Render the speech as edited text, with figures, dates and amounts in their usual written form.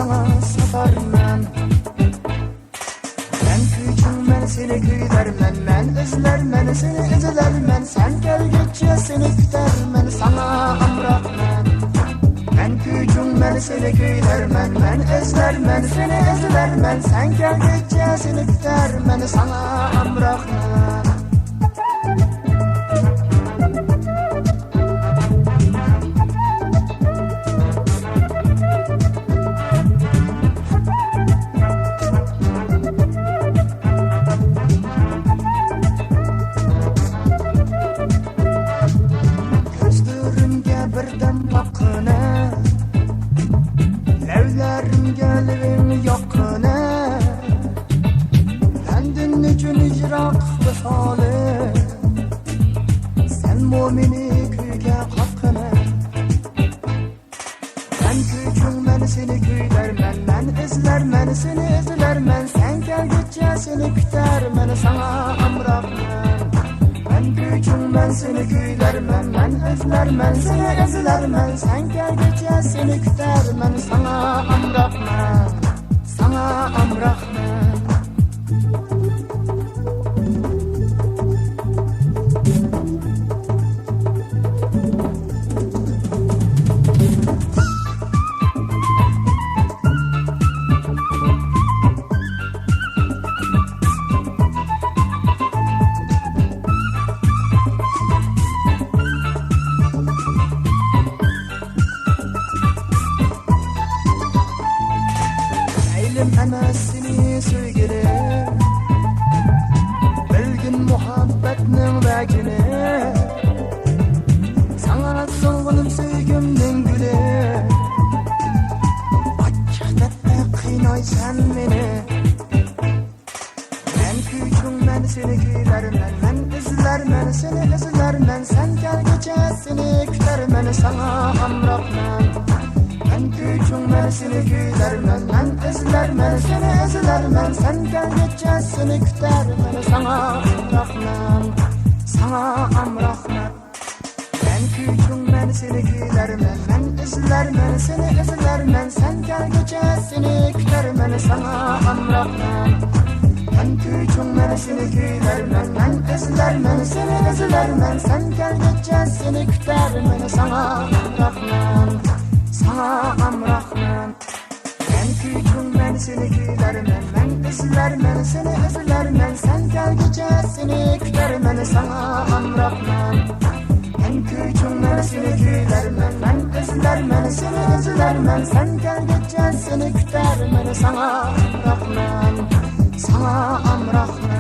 sana satarman. Ben küçükmen seni gülermen, ben özlermen seni izlermen. Sen gelgitçe seni kütermen, sana amrakman. Ben küçükmen seni gülermen, ben özlermen seni izlermen. Sen gelgitçe seni kütermen, sana amrakman. Meni kuyga qoqqina. Ben küçükmen seni gülermen, ben izlermen seni izlermen. Sen gelgitçe seni kütermen, sana amrakman. Ben küçükmen seni gülermen, ben izlermen seni izlermen. Sen gelgitçe seni kütermen, sana amrakman, sana amrakman. Ana seni sevgilim, bilgin muhabbetning vagini. Sana so'ng'im sevgimning guli. Achchiqda qiynaysan meni. Ben küçükmen seni gülermen, ben izlermen seni izlermen. Sen gelgitçe seni kütermen, sana amrakman. Ben küçükmen seni gülermen, ben izlermen seni izlermen. Sen gelgitçe seni kütermen, sana amrakman, sana amrakman. Ben küçükmen seni gülermen, ben izlermen seni izlermen. Sen gelgitçe seni kütermen, sana amrakman. Ben küçükmen seni gülermen, ben izlermen seni izlermen. Sen gelgitçe seni kütermen, sana amrakman, sana amrakman. Ben küçükmen seni gülermen, ben izlermen seni izlermen. Sen gelgitçe seni kütermen, sana amrakman. Ben küçükmen seni gülermen, ben izlermen seni izlermen. Sen gelgitçe seni kütermen, sana amrakman, sana amrakman.